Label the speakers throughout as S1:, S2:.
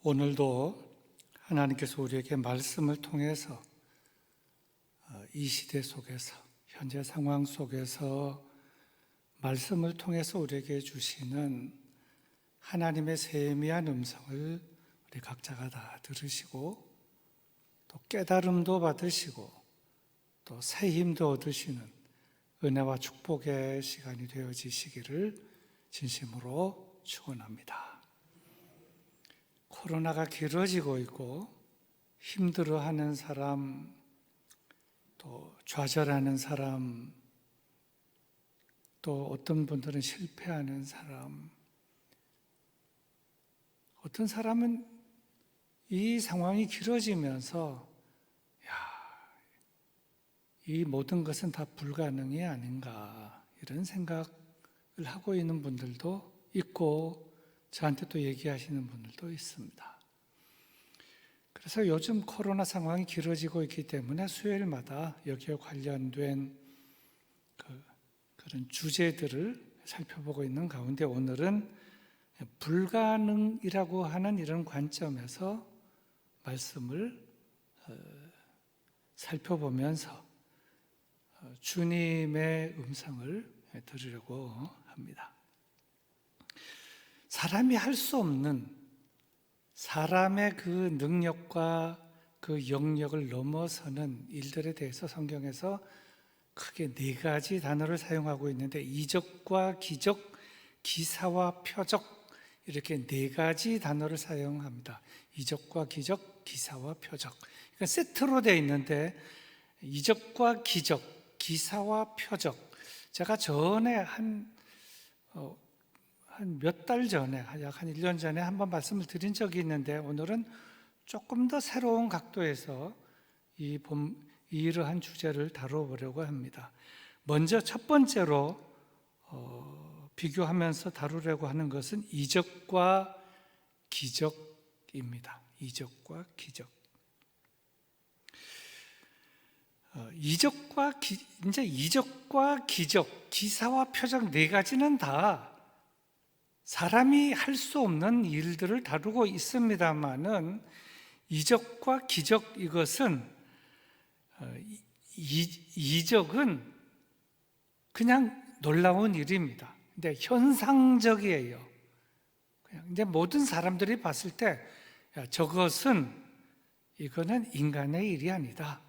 S1: 오늘도 하나님께서 우리에게 말씀을 통해서 이 시대 속에서, 현재 상황 속에서 말씀을 통해서 우리에게 주시는 하나님의 세미한 음성을 우리 각자가 다 들으시고 또 깨달음도 받으시고 또 새 힘도 얻으시는 은혜와 축복의 시간이 되어지시기를 진심으로 축원합니다. 코로나가 길어지고 있고 힘들어하는 사람, 또 좌절하는 사람, 또 어떤 분들은 실패하는 사람, 어떤 사람은 이 상황이 길어지면서 이 모든 것은 다 불가능이 아닌가 이런 생각을 하고 있는 분들도 있고 저한테 또 얘기하시는 분들도 있습니다. 그래서 요즘 코로나 상황이 길어지고 있기 때문에 수요일마다 여기에 관련된 그런 주제들을 살펴보고 있는 가운데 오늘은 불가능이라고 하는 이런 관점에서 말씀을 살펴보면서 주님의 음성을 들으려고 합니다. 사람이 할 수 없는 사람의 그 능력과 그 영역을 넘어서는 일들에 대해서 성경에서 크게 네 가지 단어를 사용하고 있는데 이적과 기적, 기사와 표적 이렇게 네 가지 단어를 사용합니다. 이적과 기적, 기사와 표적. 그러니까 세트로 되어 있는데 이적과 기적, 기사와 표적. 제가 전에 한 몇 달 전에, 약 한 1년 전에 한번 말씀을 드린 적이 있는데 오늘은 조금 더 새로운 각도에서 이러한 주제를 다뤄보려고 합니다. 먼저 첫 번째로 비교하면서 다루려고 하는 것은 이적과 기적입니다. 이적과 기적. 이적과 기적, 기사와 표적 네 가지는 다 사람이 할 수 없는 일들을 다루고 있습니다만은 이적과 기적 이것은 이적은 그냥 놀라운 일입니다. 근데 현상적이에요. 그냥 이제 모든 사람들이 봤을 때 이거는 인간의 일이 아니다.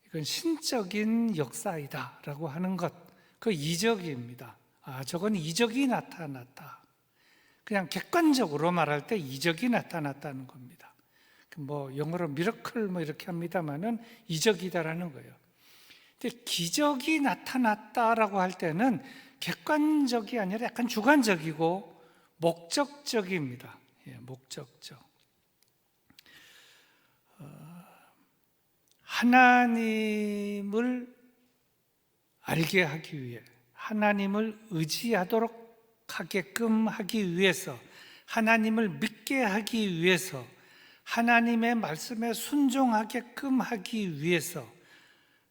S1: 이건 신적인 역사이다라고 하는 것, 그 이적입니다. 저건 이적이 나타났다. 그냥 객관적으로 말할 때 이적이 나타났다는 겁니다. 영어로 미러클 이렇게 합니다만은 이적이다라는 거예요. 근데 기적이 나타났다라고 할 때는 객관적이 아니라 약간 주관적이고 목적적입니다. 목적적. 하나님을 알게 하기 위해, 하나님을 의지하도록 하게끔 하기 위해서, 하나님을 믿게 하기 위해서, 하나님의 말씀에 순종하게끔 하기 위해서,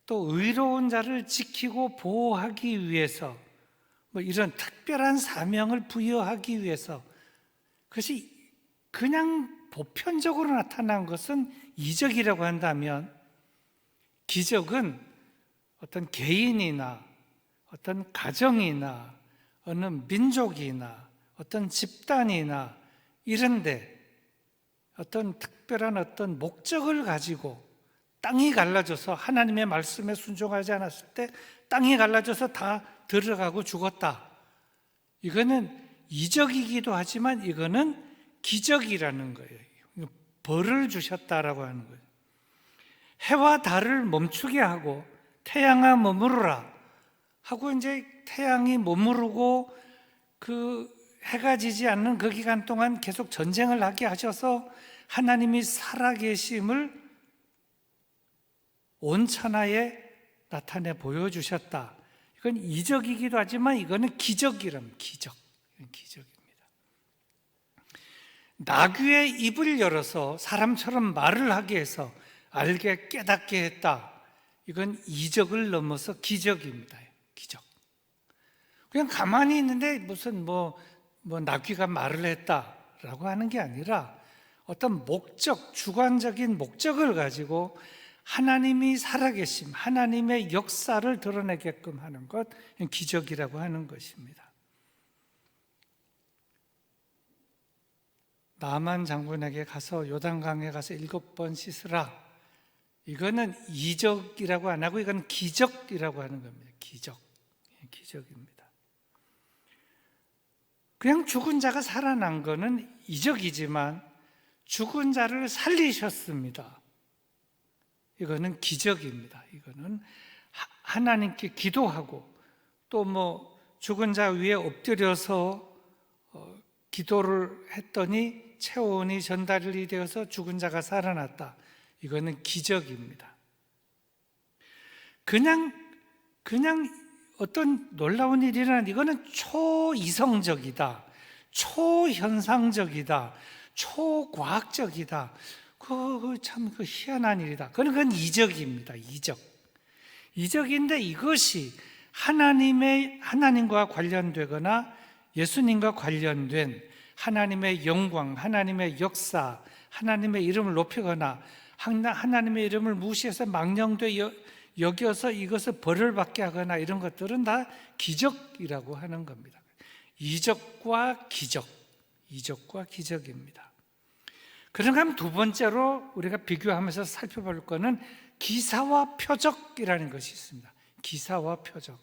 S1: 또 의로운 자를 지키고 보호하기 위해서, 이런 특별한 사명을 부여하기 위해서, 그것이 그냥 보편적으로 나타난 것은 이적이라고 한다면, 기적은 어떤 개인이나 어떤 가정이나 어느 민족이나 어떤 집단이나 이런데 어떤 특별한 어떤 목적을 가지고 땅이 갈라져서 하나님의 말씀에 순종하지 않았을 때 땅이 갈라져서 다 들어가고 죽었다. 이거는 이적이기도 하지만 이거는 기적이라는 거예요. 벌을 주셨다라고 하는 거예요. 해와 달을 멈추게 하고 태양아 머무르라 하고 이제 태양이 머무르고 그 해가 지지 않는 그 기간 동안 계속 전쟁을 하게 하셔서 하나님이 살아계심을 온 천하에 나타내 보여주셨다. 이건 이적이기도 하지만 이거는 기적이랍니다. 기적입니다. 나귀의 입을 열어서 사람처럼 말을 하게 해서 알게 깨닫게 했다. 이건 이적을 넘어서 기적입니다. 기적. 그냥 가만히 있는데 무슨 나귀가 말을 했다라고 하는 게 아니라 어떤 목적, 주관적인 목적을 가지고 하나님이 살아계심, 하나님의 역사를 드러내게끔 하는 것, 기적이라고 하는 것입니다. 나만 장군에게 가서 요단강에 가서 7번 씻으라. 이거는 이적이라고 안 하고 이건 기적이라고 하는 겁니다. 기적입니다. 그냥 죽은 자가 살아난 거는 이적이지만 죽은 자를 살리셨습니다. 이거는 기적입니다. 이거는 하나님께 기도하고 또 죽은 자 위에 엎드려서 기도를 했더니 체온이 전달이 되어서 죽은 자가 살아났다. 이거는 기적입니다. 그냥 어떤 놀라운 일이 일어난 이거는 초이성적이다, 초현상적이다, 초과학적이다. 참 희한한 일이다. 그건 이적입니다. 이적인데 이것이 하나님과 관련되거나 예수님과 관련된 하나님의 영광, 하나님의 역사, 하나님의 이름을 높이거나 하나님의 이름을 무시해서 망령되 여겨서 이것을 벌을 받게 하거나 이런 것들은 다 기적이라고 하는 겁니다. 이적과 기적입니다. 그런가 하면 두 번째로 우리가 비교하면서 살펴볼 거는 기사와 표적이라는 것이 있습니다. 기사와 표적.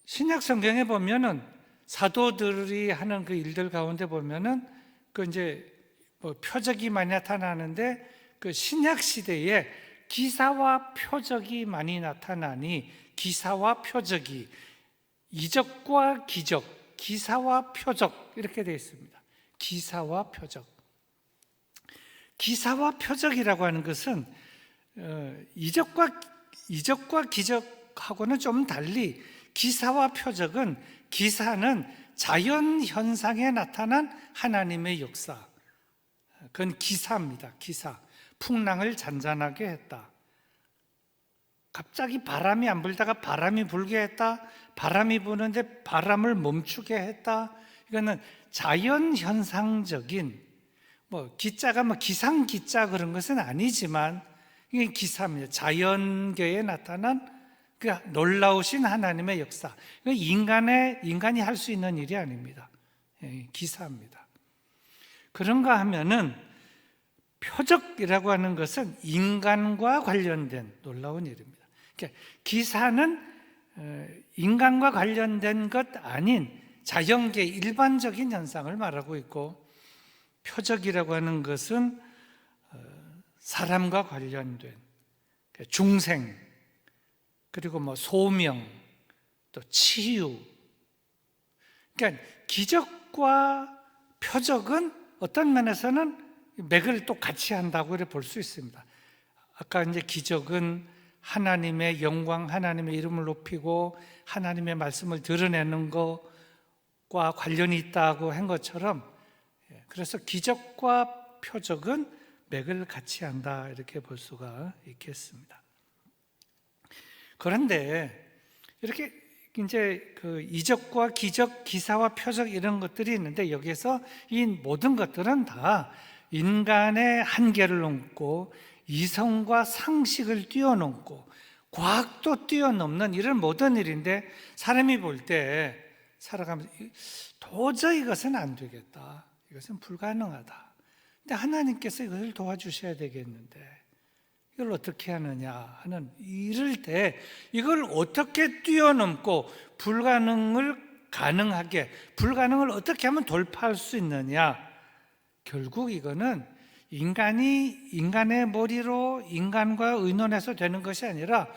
S1: 신약 성경에 보면은 사도들이 하는 그 일들 가운데 보면은 표적이 많이 나타나는데 그 신약 시대에 기사와 표적이 많이 나타나니 기사와 표적이 이적과 기적, 기사와 표적 이렇게 되어 있습니다. 기사와 표적. 기사와 표적이라고 하는 것은 이적과 기적하고는 좀 달리 기사와 표적은 기사는 자연 현상에 나타난 하나님의 역사. 그건 기사입니다. 기사. 풍랑을 잔잔하게 했다. 갑자기 바람이 안 불다가 바람이 불게 했다. 바람이 부는데 바람을 멈추게 했다. 이거는 자연 현상적인 기자가 기상기자 그런 것은 아니지만 이게 기사입니다. 자연계에 나타난 그 놀라우신 하나님의 역사. 인간이 할 수 있는 일이 아닙니다. 기사입니다. 그런가 하면은 표적이라고 하는 것은 인간과 관련된 놀라운 일입니다. 그러니까 기사는 인간과 관련된 것 아닌 자연계 일반적인 현상을 말하고 있고, 표적이라고 하는 것은 사람과 관련된 중생, 그리고 소명, 또 치유. 그러니까 기적과 표적은 어떤 면에서는 맥을 또 같이 한다고 볼 수 있습니다. 아까 이제 기적은 하나님의 영광, 하나님의 이름을 높이고 하나님의 말씀을 드러내는 것과 관련이 있다고 한 것처럼, 그래서 기적과 표적은 맥을 같이 한다 이렇게 볼 수가 있겠습니다. 그런데 이렇게 이제 그 이적과 기적, 기사와 표적 이런 것들이 있는데, 여기에서 이 모든 것들은 다 인간의 한계를 넘고 이성과 상식을 뛰어넘고 과학도 뛰어넘는 이런 모든 일인데, 사람이 볼 때 살아가면서 도저히 이것은 안 되겠다, 이것은 불가능하다. 근데 하나님께서 이것을 도와주셔야 되겠는데 이걸 어떻게 하느냐 하는, 이럴 때 이걸 어떻게 뛰어넘고 불가능을 가능하게, 불가능을 어떻게 하면 돌파할 수 있느냐, 결국 이거는 인간의 머리로 인간과 의논해서 되는 것이 아니라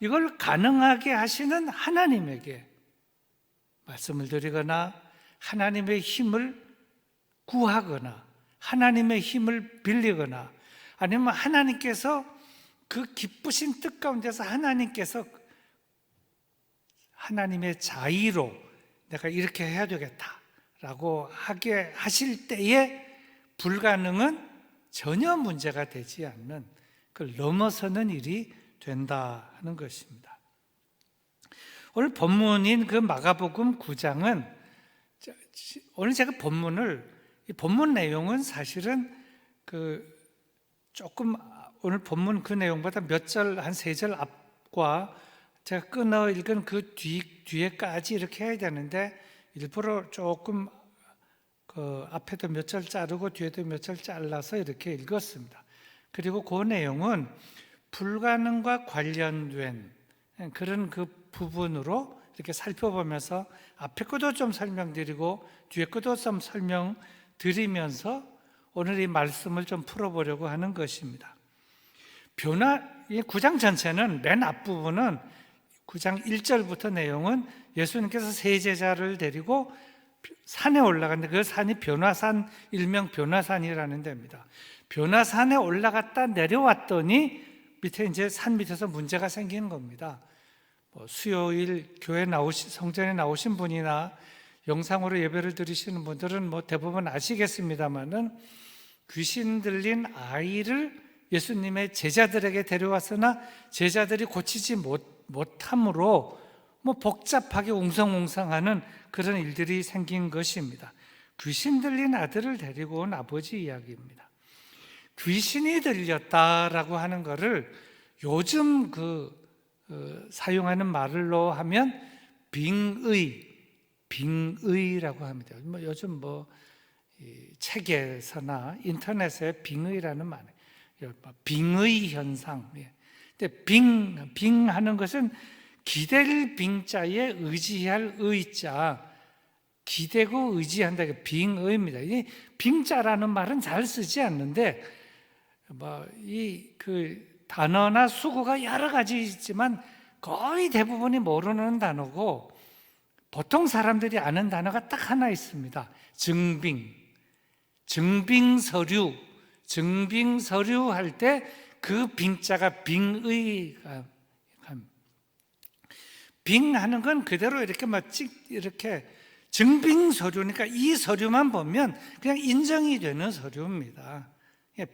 S1: 이걸 가능하게 하시는 하나님에게 말씀을 드리거나 하나님의 힘을 구하거나 하나님의 힘을 빌리거나, 아니면 하나님께서 그 기쁘신 뜻 가운데서 하나님께서 하나님의 자의로 내가 이렇게 해야 되겠다라고 하게 하실 때에 불가능은 전혀 문제가 되지 않는, 그걸 넘어서는 일이 된다 하는 것입니다. 오늘 본문인 그 마가복음 9장은, 오늘 제가 본문을 이 본문 내용은 사실은 조금 오늘 본문 그 내용보다 몇 절, 한 3절 앞과 제가 끊어 읽은 그 뒤에까지 이렇게 해야 되는데 일부러 조금 앞에도 몇 절 자르고 뒤에도 몇 절 잘라서 이렇게 읽었습니다. 그리고 그 내용은 불가능과 관련된 그런 그 부분으로 이렇게 살펴보면서 앞에 것도 좀 설명드리고 뒤에 것도 좀 설명드리면서 오늘 이 말씀을 좀 풀어보려고 하는 것입니다. 이 9장 전체는 맨 앞부분은 9장 1절부터 내용은 예수님께서 세 제자를 데리고 산에 올라갔는데 그 산이 변화산, 일명 변화산이라는 데입니다. 변화산에 올라갔다 내려왔더니 밑에 이제 산 밑에서 문제가 생기는 겁니다. 수요일 성전에 나오신 분이나 영상으로 예배를 드리시는 분들은 대부분 아시겠습니다만은 귀신 들린 아이를 예수님의 제자들에게 데려왔으나 제자들이 고치지 못함으로 복잡하게 웅성웅성하는 그런 일들이 생긴 것입니다. 귀신 들린 아들을 데리고 온 아버지 이야기입니다. 귀신이 들렸다라고 하는 것을 요즘 사용하는 말로 하면 빙의라고 합니다. 요즘 책에서나 인터넷에 빙의라는 말, 빙의 현상. 근데 빙하는 것은 기댈 빙자에 의지할 의자, 기대고 의지한다. 빙의입니다. 이 빙자라는 말은 잘 쓰지 않는데 단어나 수구가 여러 가지 있지만 거의 대부분이 모르는 단어고 보통 사람들이 아는 단어가 딱 하나 있습니다. 증빙서류 할 때 그 빙자가 빙의가 빙하는 건 그대로 이렇게 증빙서류니까 이 서류만 보면 그냥 인정이 되는 서류입니다.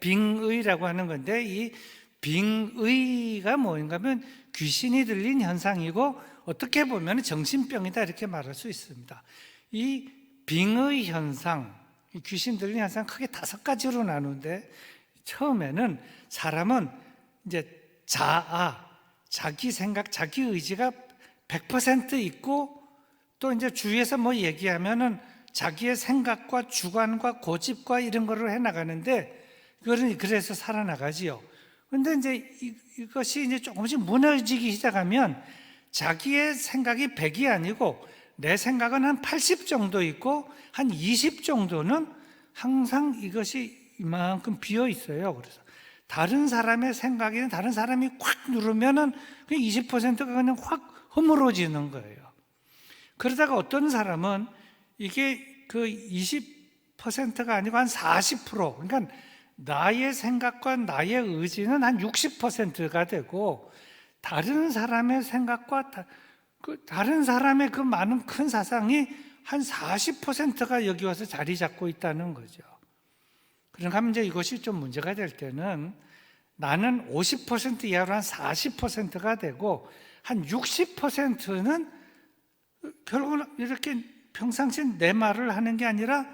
S1: 빙의라고 하는 건데 이 빙의가 뭔가 하면 귀신이 들린 현상이고 어떻게 보면 정신병이다 이렇게 말할 수 있습니다. 이 빙의 현상, 귀신 들린 현상 크게 5가지로 나누는데 처음에는 사람은 이제 자기 생각, 자기 의지가 100% 있고 또 이제 주위에서 얘기하면은 자기의 생각과 주관과 고집과 이런 거를 해나가는데 그래서 살아나가지요. 근데 이제 이것이 이제 조금씩 무너지기 시작하면 자기의 생각이 100이 아니고 내 생각은 한 80 정도 있고 한 20 정도는 항상 이것이 이만큼 비어 있어요. 그래서 다른 사람의 생각에는 다른 사람이 확 누르면은 그 20%가 그냥 확 허물어지는 거예요. 그러다가 어떤 사람은 이게 그 20%가 아니고 한 40%, 그러니까 나의 생각과 나의 의지는 한 60%가 되고 다른 사람의 생각과 다른 사람의 그 많은 큰 사상이 한 40%가 여기 와서 자리 잡고 있다는 거죠. 그러니까 이제 이것이 좀 문제가 될 때는 나는 50% 이하로 한 40%가 되고 한 60%는 결국은 이렇게 평상시 내 말을 하는 게 아니라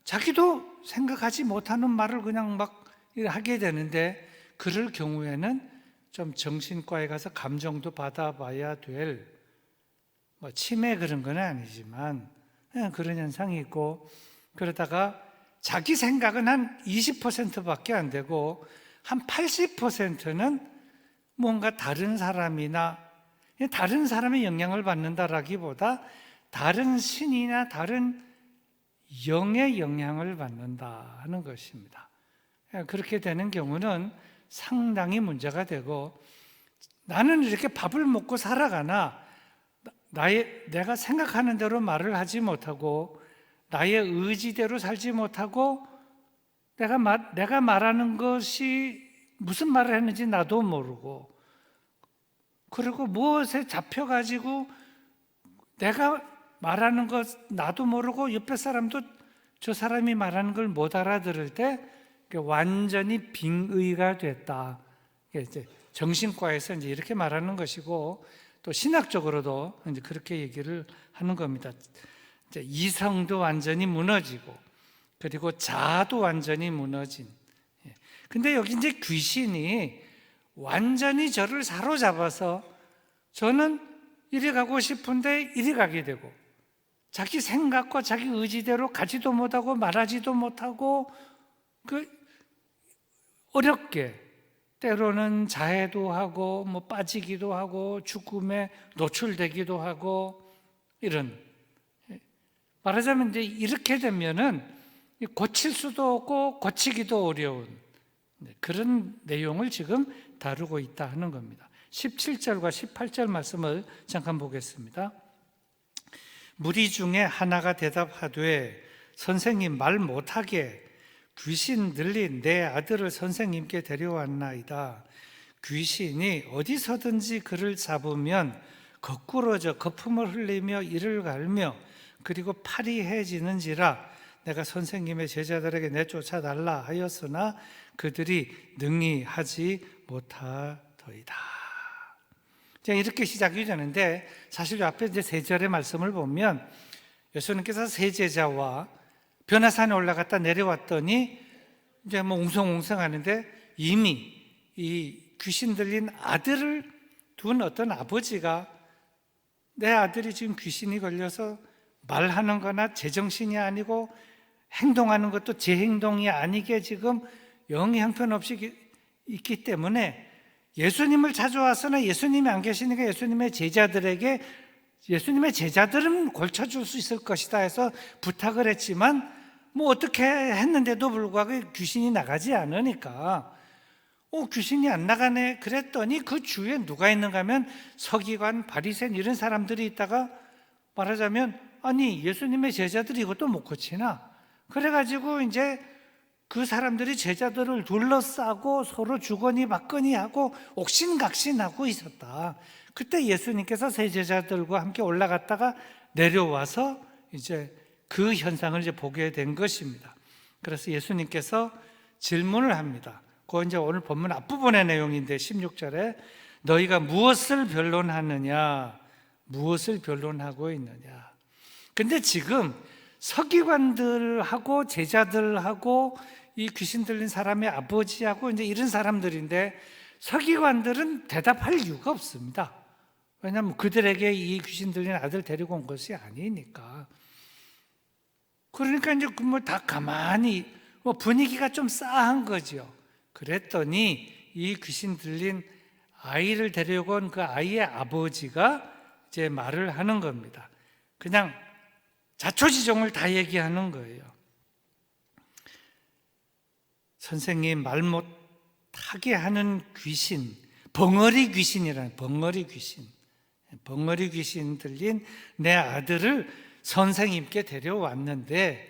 S1: 자기도 생각하지 못하는 말을 그냥 막 하게 되는데 그럴 경우에는 좀 정신과에 가서 감정도 받아봐야 될 치매 그런 건 아니지만 그런 현상이 있고 그러다가 자기 생각은 한 20%밖에 안 되고 한 80%는 뭔가 다른 사람이나 다른 사람의 영향을 받는다라기보다 다른 신이나 다른 영의 영향을 받는다 하는 것입니다. 그렇게 되는 경우는 상당히 문제가 되고 나는 이렇게 밥을 먹고 살아가나 내가 생각하는 대로 말을 하지 못하고 나의 의지대로 살지 못하고 내가 말하는 것이 무슨 말을 했는지 나도 모르고 그리고 무엇에 잡혀가지고 내가 말하는 것 나도 모르고 옆에 사람도 저 사람이 말하는 걸 못 알아들을 때 완전히 빙의가 됐다. 이제 정신과에서 이제 이렇게 말하는 것이고 또 신학적으로도 이제 그렇게 얘기를 하는 겁니다. 이제 이성도 완전히 무너지고 그리고 자아도 완전히 무너진. 근데 여기 이제 귀신이 완전히 저를 사로잡아서 저는 이리 가고 싶은데 이리 가게 되고, 자기 생각과 자기 의지대로 가지도 못하고 말하지도 못하고, 어렵게 때로는 자해도 하고 뭐 빠지기도 하고 죽음에 노출되기도 하고, 이런, 말하자면 이제 이렇게 되면은 고칠 수도 없고 고치기도 어려운 그런 내용을 지금 다루고 있다 하는 겁니다. 17절과 18절 말씀을 잠깐 보겠습니다. 무리 중에 하나가 대답하되 선생님, 말 못하게 귀신 들린 내 아들을 선생님께 데려왔나이다. 귀신이 어디서든지 그를 잡으면 거꾸러져 거품을 흘리며 이를 갈며 그리고 파리해지는지라 내가 선생님의 제자들에게 내쫓아달라 하였으나 그들이 능히 하지 못하더이다. 이렇게 시작이 되는데, 사실 앞에 이제 3절의 말씀을 보면 예수님께서 세 제자와 변화산에 올라갔다 내려왔더니 이제 뭐 웅성웅성하는데, 이미 이 귀신 들린 아들을 둔 어떤 아버지가 내 아들이 지금 귀신이 걸려서 말하는 거나 제정신이 아니고 행동하는 것도 제 행동이 아니게 지금 영 형편없이 있기 때문에 예수님을 찾아왔으나 예수님이 안 계시니까 예수님의 제자들은 고쳐줄 수 있을 것이다 해서 부탁을 했지만 뭐 어떻게 했는데도 불구하고 귀신이 나가지 않으니까 귀신이 안 나가네 그랬더니 그 주위에 누가 있는가 하면 서기관, 바리새인 이런 사람들이 있다가 말하자면 아니 예수님의 제자들이 이것도 못 고치나? 그래가지고 이제 그 사람들이 제자들을 둘러싸고 서로 주거니 받거니 하고 옥신각신하고 있었다. 그때 예수님께서 세 제자들과 함께 올라갔다가 내려와서 이제 그 현상을 이제 보게 된 것입니다. 그래서 예수님께서 질문을 합니다. 그거 이제 오늘 본문 앞부분의 내용인데 16절에 너희가 무엇을 변론하느냐? 무엇을 변론하고 있느냐? 근데 지금 서기관들하고 제자들하고 이 귀신 들린 사람의 아버지하고 이제 이런 사람들인데 서기관들은 대답할 이유가 없습니다. 왜냐하면 그들에게 이 귀신 들린 아들 데리고 온 것이 아니니까. 그러니까 이제 뭐 다 가만히 분위기가 좀 싸한 거죠. 그랬더니 이 귀신 들린 아이를 데리고 온 그 아이의 아버지가 이제 말을 하는 겁니다. 그냥 자초지종을 다 얘기하는 거예요. 선생님, 말 못하게 하는 귀신, 벙어리 귀신이라는 벙어리 귀신 들린 내 아들을 선생님께 데려왔는데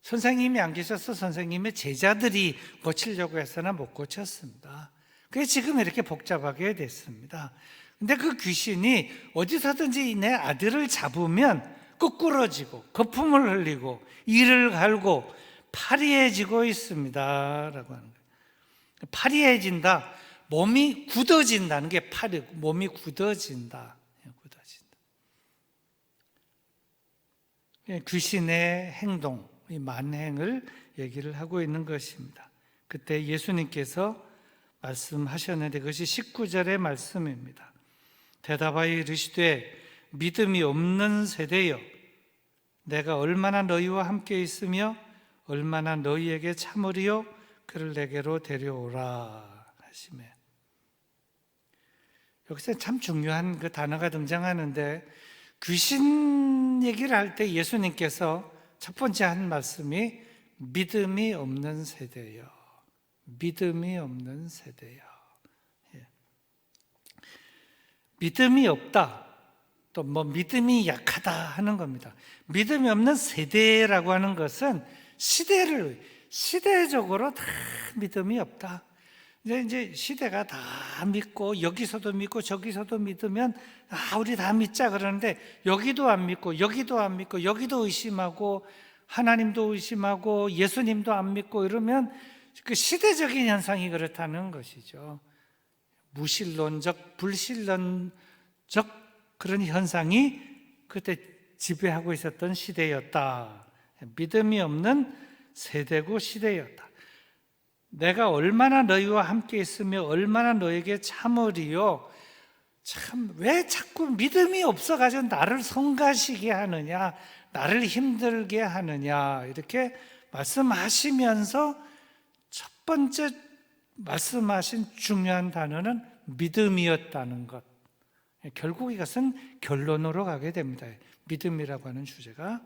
S1: 선생님이 안 계셔서 선생님의 제자들이 고치려고 해서는 못 고쳤습니다. 그게 지금 이렇게 복잡하게 됐습니다. 근데 그 귀신이 어디서든지 내 아들을 잡으면 거꾸러지고 거품을 흘리고 이를 갈고 파리해지고 있습니다 라고 하는 거예요. 파리해진다, 몸이 굳어진다는 게 몸이 굳어진다. 귀신의 행동, 이 만행을 얘기를 하고 있는 것입니다. 그때 예수님께서 말씀하셨는데 그것이 19절의 말씀입니다. 대답하여 이르시되 믿음이 없는 세대여, 내가 얼마나 너희와 함께 있으며 얼마나 너희에게 참으리요 그를 내게로 데려오라 하시매. 여기서 참 중요한 그 단어가 등장하는데 귀신 얘기를 할 때 예수님께서 첫 번째 한 말씀이 믿음이 없는 세대요. 믿음이 없는 세대요. 믿음이 없다. 또 뭐 믿음이 약하다 하는 겁니다. 믿음이 없는 세대라고 하는 것은 시대적으로 다 믿음이 없다. 이제 시대가 다 믿고 여기서도 믿고 저기서도 믿으면 우리 다 믿자 그러는데 여기도 안 믿고 여기도 안 믿고 여기도 의심하고 하나님도 의심하고 예수님도 안 믿고 이러면 그 시대적인 현상이 그렇다는 것이죠. 무신론적, 불신론적 그런 현상이 그때 지배하고 있었던 시대였다. 믿음이 없는 세대고 시대였다. 내가 얼마나 너희와 함께 있으며 얼마나 너에게 참으리요. 참 왜 자꾸 믿음이 없어가지고 나를 성가시게 하느냐, 나를 힘들게 하느냐, 이렇게 말씀하시면서 첫 번째 말씀하신 중요한 단어는 믿음이었다는 것. 결국 이것은 결론으로 가게 됩니다. 믿음이라고 하는 주제가.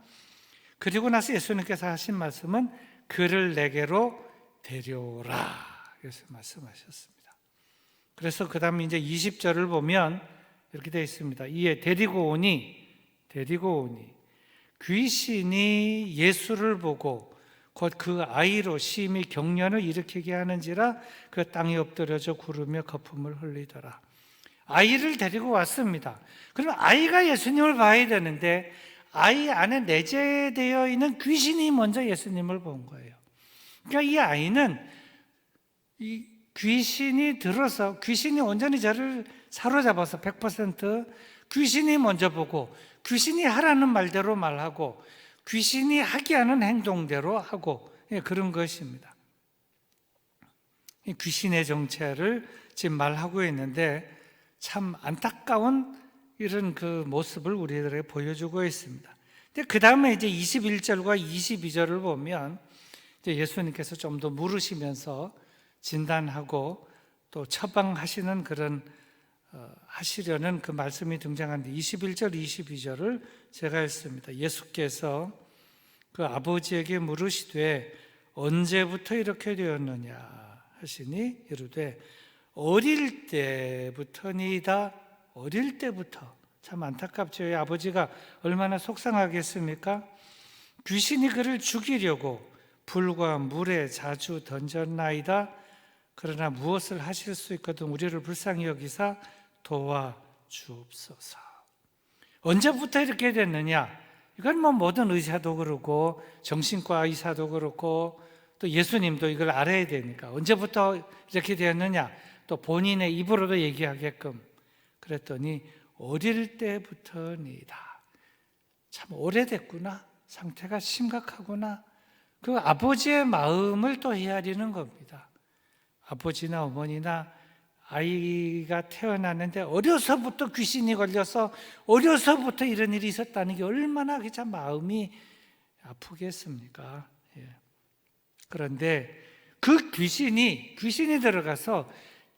S1: 그리고 나서 예수님께서 하신 말씀은 그를 내게로 데려오라, 그래서 말씀하셨습니다. 그래서 그 다음에 이제 20절을 보면 이렇게 되어 있습니다. 이에 데리고 오니 귀신이 예수를 보고 곧 그 아이로 심히 경련을 일으키게 하는지라 그 땅에 엎드려져 구르며 거품을 흘리더라. 아이를 데리고 왔습니다. 그럼 아이가 예수님을 봐야 되는데 아이 안에 내재되어 있는 귀신이 먼저 예수님을 본 거예요. 그러니까 이 아이는 이 귀신이 들어서 귀신이 온전히 저를 사로잡아서 100% 귀신이 먼저 보고 귀신이 하라는 말대로 말하고 귀신이 하게 하는 행동대로 하고 그런 것입니다. 귀신의 정체를 지금 말하고 있는데 참 안타까운 이런 그 모습을 우리들에게 보여주고 있습니다. 근데 그 다음에 이제 21절과 22절을 보면 이제 예수님께서 좀 더 물으시면서 진단하고 또 처방하시는 그런 하시려는 그 말씀이 등장하는데 21절, 22절을 제가 읽습니다. 예수께서 그 아버지에게 물으시되 언제부터 이렇게 되었느냐 하시니 이르되 어릴 때부터니이다. 어릴 때부터. 참 안타깝죠. 아버지가 얼마나 속상하겠습니까? 귀신이 그를 죽이려고 불과 물에 자주 던졌나이다. 그러나 무엇을 하실 수 있거든 우리를 불쌍히 여기사 도와주옵소서. 언제부터 이렇게 됐느냐? 이건 뭐 모든 의사도 그렇고 정신과 의사도 그렇고 또 예수님도 이걸 알아야 되니까 언제부터 이렇게 되었느냐? 또 본인의 입으로도 얘기하게끔 그랬더니 어릴 때부터니다. 참 오래됐구나. 상태가 심각하구나. 그 아버지의 마음을 또 헤아리는 겁니다. 아버지나 어머니나 아이가 태어났는데 어려서부터 귀신이 걸려서 어려서부터 이런 일이 있었다는 게 얼마나 참 마음이 아프겠습니까? 그런데 그 귀신이 들어가서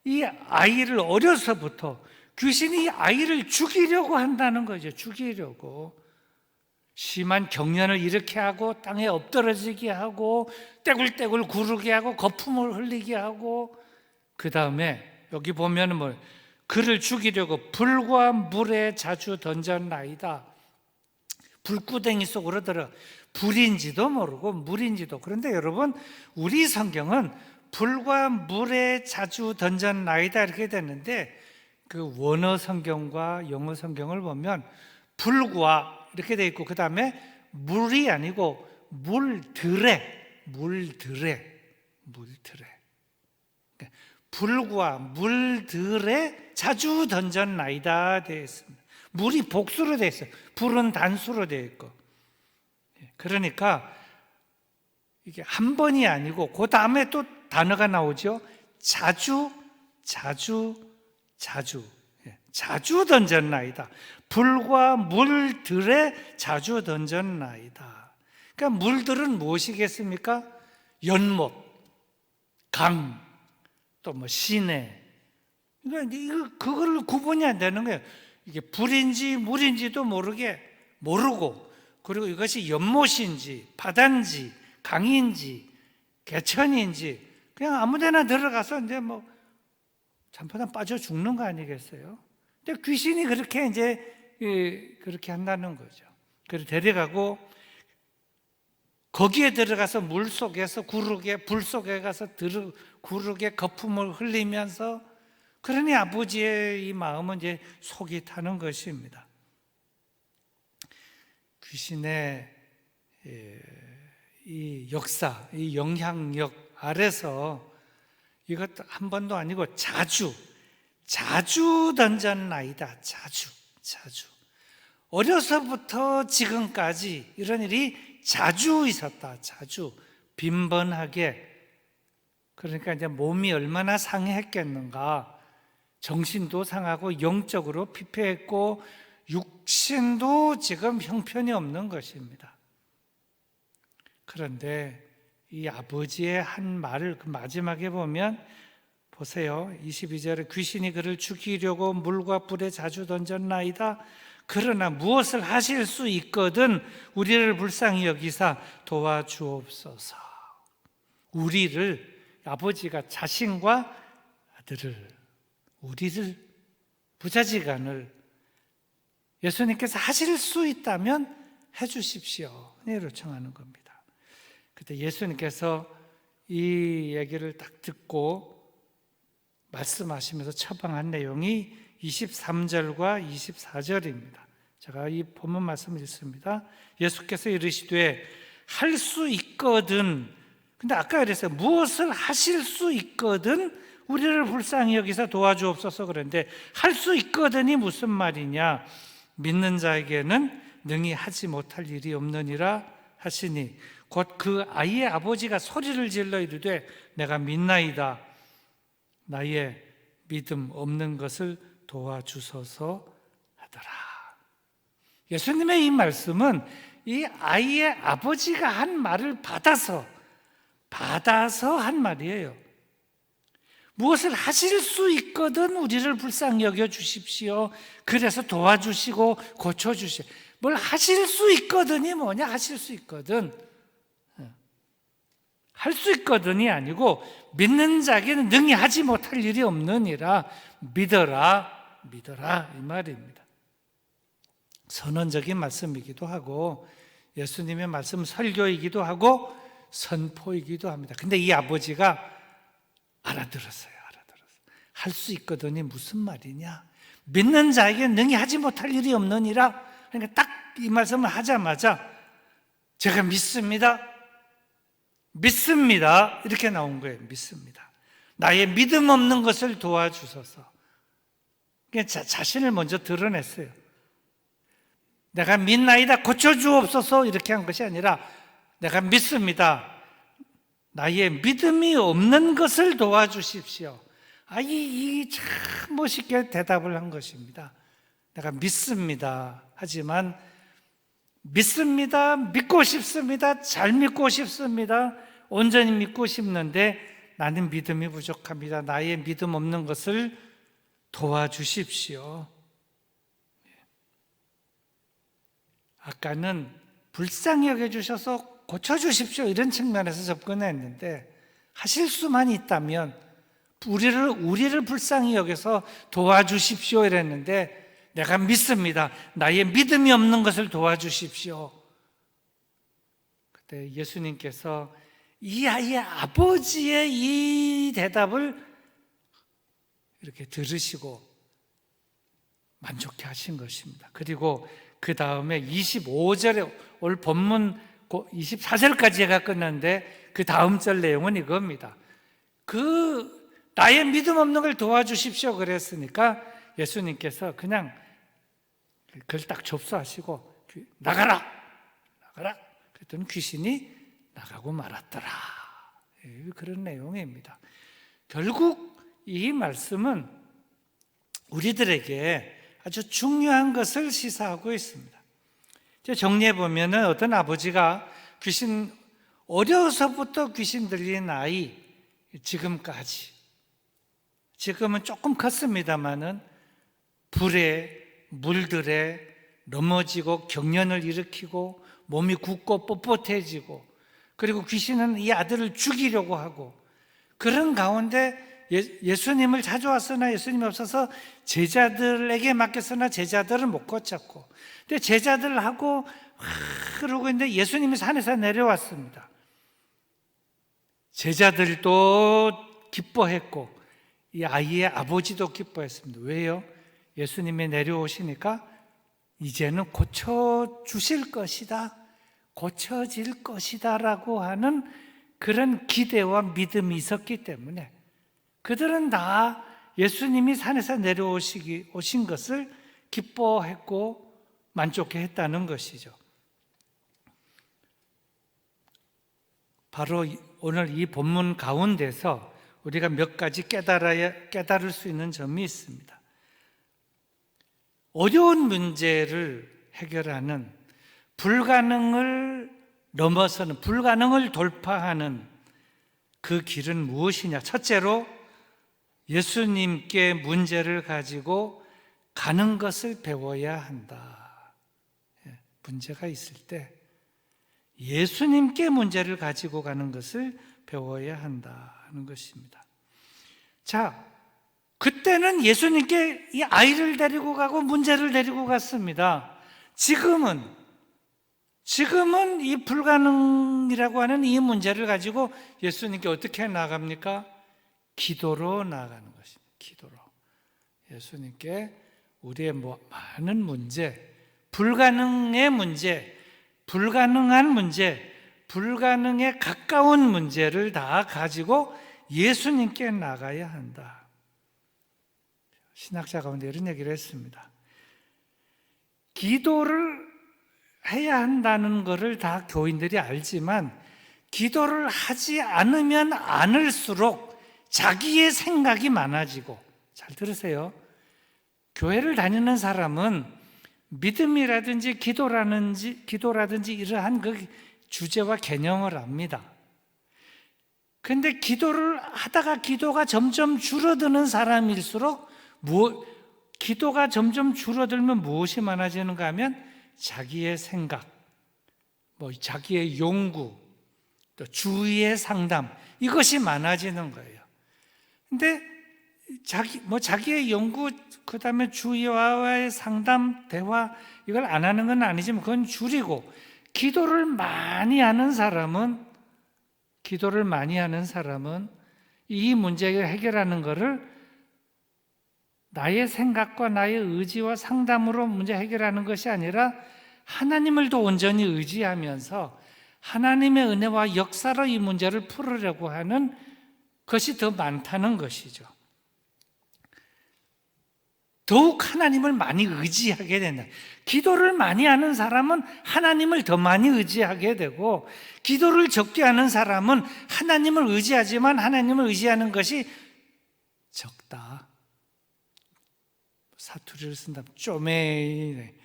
S1: 이 아이를 어려서부터 귀신이 아이를 죽이려고 한다는 거죠. 죽이려고. 심한 경련을 일으키게 하고 땅에 엎드러지게 하고 떼굴떼굴 구르게 하고 거품을 흘리게 하고 그 다음에 여기 보면은 뭐 그를 죽이려고 불과 물에 자주 던졌나이다. 불구덩이 속으로 들어 불인지도 모르고 물인지도. 그런데 여러분 우리 성경은 불과 물에 자주 던졌나이다 이렇게 됐는데 그 원어 성경과 영어 성경을 보면 불과 이렇게 돼 있고 그 다음에 물이 아니고 물들에 불과 물들에 자주 던졌나이다 되어 있습니다. 물이 복수로 되어 있어요. 불은 단수로 되어 있고. 그러니까 이게 한 번이 아니고 그 다음에 또 단어가 나오죠. 자주 던졌나이다. 불과 물들에 자주 던졌나이다. 그러니까 물들은 무엇이겠습니까? 연못, 강, 또 뭐 시내. 그러니까 그걸 구분이 안 되는 거예요. 이게 불인지 물인지도 모르고, 그리고 이것이 연못인지 바다인지 강인지 개천인지 그냥 아무데나 들어가서 이제 뭐 잠바다 빠져 죽는 거 아니겠어요? 근데 귀신이 그렇게 이제 그렇게 한다는 거죠. 그래서 데려가고 거기에 들어가서 물 속에서 불 속에 가서 구르게 거품을 흘리면서 그러니 아버지의 이 마음은 이제 속이 타는 것입니다. 귀신의 이 역사, 이 영향력 아래서 이것도 한 번도 아니고 자주 던졌나이다. 자주. 어려서부터 지금까지 이런 일이 자주 있었다. 자주. 빈번하게, 그러니까 이제 몸이 얼마나 상해했겠는가. 정신도 상하고 영적으로 피폐했고 육신도 지금 형편이 없는 것입니다. 그런데 이 아버지의 한 말을 그 마지막에 보면 보세요. 22절에 귀신이 그를 죽이려고 물과 불에 자주 던졌나이다. 그러나 무엇을 하실 수 있거든 우리를 불쌍히 여기사 도와주옵소서. 우리를, 아버지가 자신과 아들을, 우리를, 부자지간을 예수님께서 하실 수 있다면 해주십시오. 요청하는 겁니다. 그때 예수님께서 이 얘기를 딱 듣고 말씀하시면서 처방한 내용이 23절과 24절입니다. 제가 이 본문 말씀을 읽습니다. 예수께서 이르시되 할 수 있거든, 근데 아까 그랬어요. 무엇을 하실 수 있거든 우리를 불쌍히 여기서 도와주옵소서. 그런데 할 수 있거든이 무슨 말이냐? 믿는 자에게는 능히 하지 못할 일이 없느니라 하시니, 곧 그 아이의 아버지가 소리를 질러 이르되 내가 믿나이다. 나의 믿음 없는 것을 도와주소서 하더라. 예수님의 이 말씀은 이 아이의 아버지가 한 말을 받아서 한 말이에요. 무엇을 하실 수 있거든 우리를 불쌍히 여겨 주십시오. 그래서 도와주시고 고쳐주시오. 뭘 하실 수 있거든이 뭐냐? 하실 수 있거든. 할 수 있거든이 아니고 믿는 자에게는 능히 하지 못할 일이 없느니라. 믿어라 이 말입니다. 선언적인 말씀이기도 하고 예수님의 말씀 설교이기도 하고 선포이기도 합니다. 근데 이 아버지가 알아들었어요. 할 수 있거든이 무슨 말이냐? 믿는 자에게 능히 하지 못할 일이 없느니라. 그러니까 딱 이 말씀을 하자마자 제가 믿습니다. 이렇게 나온 거예요. 믿습니다. 나의 믿음 없는 것을 도와주소서. 자신을 먼저 드러냈어요. 내가 믿나이다 고쳐주옵소서 이렇게 한 것이 아니라 내가 믿습니다. 나의 믿음이 없는 것을 도와주십시오. 이 참 멋있게 대답을 한 것입니다. 내가 믿습니다. 하지만 믿습니다. 믿고 싶습니다. 잘 믿고 싶습니다. 온전히 믿고 싶는데 나는 믿음이 부족합니다. 나의 믿음 없는 것을 도와주십시오. 아까는 불쌍히 여겨주셔서 고쳐주십시오 이런 측면에서 접근했는데, 하실 수만 있다면 우리를 불쌍히 여겨서 도와주십시오 이랬는데, 내가 믿습니다. 나의 믿음이 없는 것을 도와주십시오. 그때 예수님께서 이 아이의 아버지의 이 대답을 이렇게 들으시고 만족해 하신 것입니다. 그리고 그 다음에 25절에 오늘 본문 24절까지 제가 끝났는데 그 다음 절 내용은 이겁니다. 나의 믿음 없는 걸 도와주십시오 그랬으니까 예수님께서 그냥 그걸 딱 접수하시고 나가라. 그랬더니 귀신이 나가고 말았더라. 그런 내용입니다. 결국 이 말씀은 우리들에게 아주 중요한 것을 시사하고 있습니다. 정리해 보면은 어떤 아버지가 어려서부터 귀신 들린 아이, 지금은 조금 컸습니다만은 불에 물들에 넘어지고 경련을 일으키고 몸이 굳고 뻣뻣해지고, 그리고 귀신은 이 아들을 죽이려고 하고, 그런 가운데 예수님을 찾아왔으나 예수님이 없어서 제자들에게 맡겼으나 제자들은 못 고쳤고, 근데 제자들하고 그러고 있는데 예수님이 산에서 내려왔습니다. 제자들도 기뻐했고 이 아이의 아버지도 기뻐했습니다. 왜요? 예수님이 내려오시니까 이제는 고쳐주실 것이다, 고쳐질 것이다 라고 하는 그런 기대와 믿음이 있었기 때문에 그들은 다 예수님이 산에서 오신 것을 기뻐했고 만족해 했다는 것이죠. 바로 오늘 이 본문 가운데서 우리가 몇 가지 깨달을 수 있는 점이 있습니다. 어려운 문제를 해결하는, 불가능을 넘어서는, 불가능을 돌파하는 그 길은 무엇이냐? 첫째로 예수님께 문제를 가지고 가는 것을 배워야 한다. 문제가 있을 때 예수님께 문제를 가지고 가는 것을 배워야 한다는 것입니다. 자, 그때는 예수님께 이 아이를 데리고 가고 문제를 데리고 갔습니다. 지금은 이 불가능이라고 하는 이 문제를 가지고 예수님께 어떻게 나아갑니까? 기도로 나아가는 것입니다. 기도로. 예수님께 우리의 많은 문제, 불가능의 문제, 불가능한 문제, 불가능에 가까운 문제를 다 가지고 예수님께 나가야 한다. 신학자 가운데 이런 얘기를 했습니다. 기도를 해야 한다는 것을 다 교인들이 알지만 기도를 하지 않으면 않을수록 자기의 생각이 많아지고, 잘 들으세요. 교회를 다니는 사람은 믿음이라든지 기도라든지 이러한 그 주제와 개념을 압니다. 그런데 기도를 하다가 기도가 점점 줄어드는 사람일수록 기도가 점점 줄어들면 무엇이 많아지는가 하면 자기의 생각, 자기의 용구, 또 주위의 상담, 이것이 많아지는 거예요. 근데 자기의 연구, 그 다음에 주위와의 상담, 대화, 이걸 안 하는 건 아니지만 그건 줄이고, 기도를 많이 하는 사람은 이 문제를 해결하는 것을 나의 생각과 나의 의지와 상담으로 문제 해결하는 것이 아니라 하나님을 더 온전히 의지하면서 하나님의 은혜와 역사로 이 문제를 풀으려고 하는 것이 더 많다는 것이죠. 더욱 하나님을 많이 의지하게 된다. 기도를 많이 하는 사람은 하나님을 더 많이 의지하게 되고, 기도를 적게 하는 사람은 하나님을 의지하지만 하나님을 의지하는 것이 적다. 사투리를 쓴다면 쪼매이네.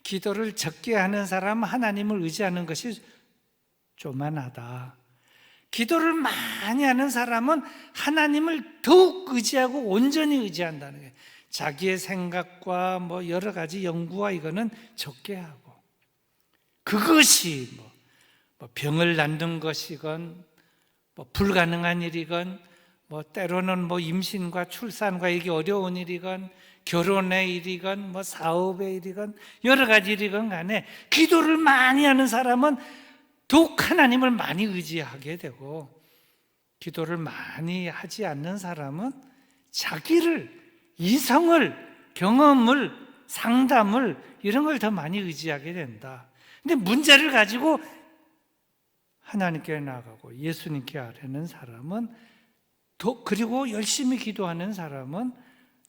S1: 기도를 적게 하는 사람은 하나님을 의지하는 것이 쪼만하다. 기도를 많이 하는 사람은 하나님을 더욱 의지하고 온전히 의지한다는 거예요. 자기의 생각과 여러 가지 연구와 이거는 적게 하고, 그것이 병을 낫는 것이건 불가능한 일이건 때로는 임신과 출산과 이게 어려운 일이건 결혼의 일이건 사업의 일이건 여러 가지 일이건 간에 기도를 많이 하는 사람은 더욱 하나님을 많이 의지하게 되고, 기도를 많이 하지 않는 사람은 자기를, 이성을, 경험을, 상담을 이런 걸 더 많이 의지하게 된다. 근데 문제를 가지고 하나님께 나아가고 예수님께 아뢰는 사람은 그리고 열심히 기도하는 사람은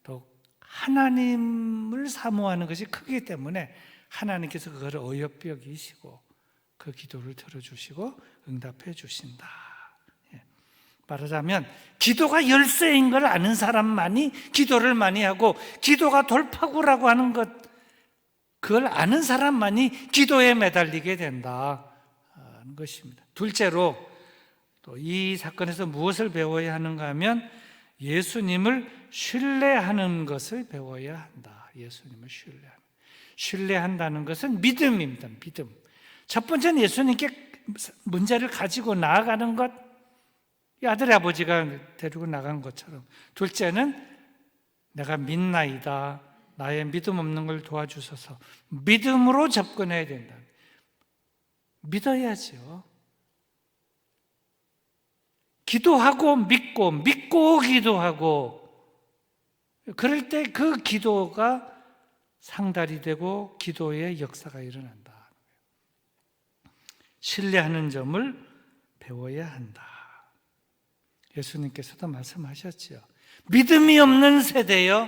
S1: 더 하나님을 사모하는 것이 크기 때문에 하나님께서 그걸 어여삐 여기시고 그 기도를 들어주시고 응답해 주신다. 말하자면 기도가 열쇠인 걸 아는 사람만이 기도를 많이 하고, 기도가 돌파구라고 하는 것, 그걸 아는 사람만이 기도에 매달리게 된다는 것입니다. 둘째로 또 이 사건에서 무엇을 배워야 하는가 하면 예수님을 신뢰하는 것을 배워야 한다. 예수님을 신뢰한다는 것은 믿음입니다. 믿음. 첫 번째는 예수님께 문제를 가지고 나아가는 것, 이 아들의 아버지가 데리고 나간 것처럼. 둘째는 내가 믿나이다, 나의 믿음 없는 걸 도와주셔서 믿음으로 접근해야 된다. 믿어야죠. 기도하고 믿고 기도하고, 그럴 때 그 기도가 상달이 되고 기도의 역사가 일어난다. 신뢰하는 점을 배워야 한다. 예수님께서도 말씀하셨죠. 믿음이 없는 세대여,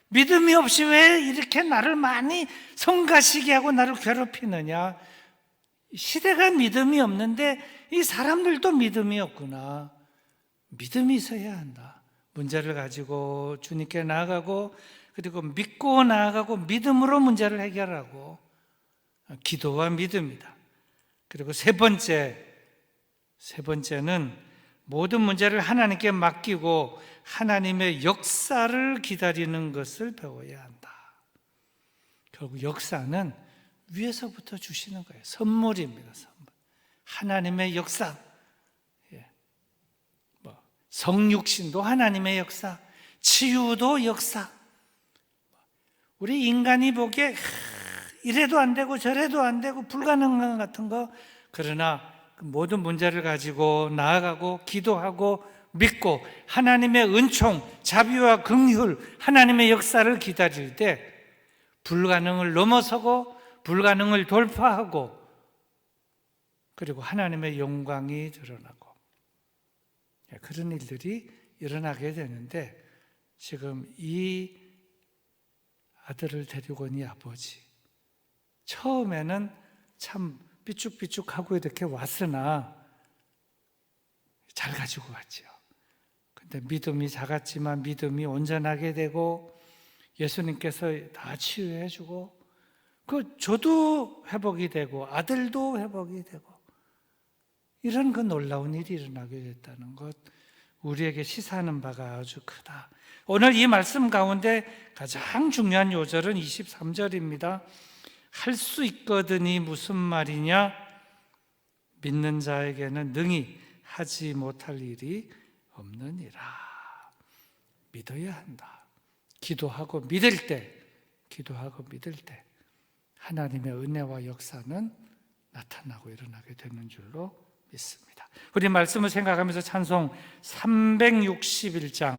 S1: 믿음이 없이 왜 이렇게 나를 많이 성가시게 하고 나를 괴롭히느냐. 시대가 믿음이 없는데 이 사람들도 믿음이 없구나. 믿음이 있어야 한다. 문제를 가지고 주님께 나아가고, 그리고 믿고 나아가고 믿음으로 문제를 해결하고, 기도와 믿음이다. 그리고 세 번째는 모든 문제를 하나님께 맡기고 하나님의 역사를 기다리는 것을 배워야 한다. 결국 역사는 위에서부터 주시는 거예요. 선물입니다. 선물. 하나님의 역사, 성육신도 하나님의 역사, 치유도 역사. 우리 인간이 보기에 이래도 안 되고 저래도 안 되고 불가능한 같은 거, 그러나 모든 문제를 가지고 나아가고 기도하고 믿고 하나님의 은총, 자비와 긍휼, 하나님의 역사를 기다릴 때 불가능을 넘어서고 불가능을 돌파하고, 그리고 하나님의 영광이 드러나고, 그런 일들이 일어나게 되는데, 지금 이 아들을 데리고 온 이 아버지, 처음에는 참 삐죽삐죽하고 이렇게 왔으나 잘 가지고 왔죠. 근데 믿음이 작았지만 믿음이 온전하게 되고, 예수님께서 다 치유해 주고, 저도 회복이 되고 아들도 회복이 되고, 이런 그 놀라운 일이 일어나게 됐다는 것, 우리에게 시사하는 바가 아주 크다. 오늘 이 말씀 가운데 가장 중요한 요절은 23절입니다. 할 수 있거든이 무슨 말이냐? 믿는 자에게는 능히 하지 못할 일이 없느니라. 믿어야 한다. 기도하고 믿을 때 하나님의 은혜와 역사는 나타나고 일어나게 되는 줄로 믿습니다. 우리 말씀을 생각하면서 찬송 361장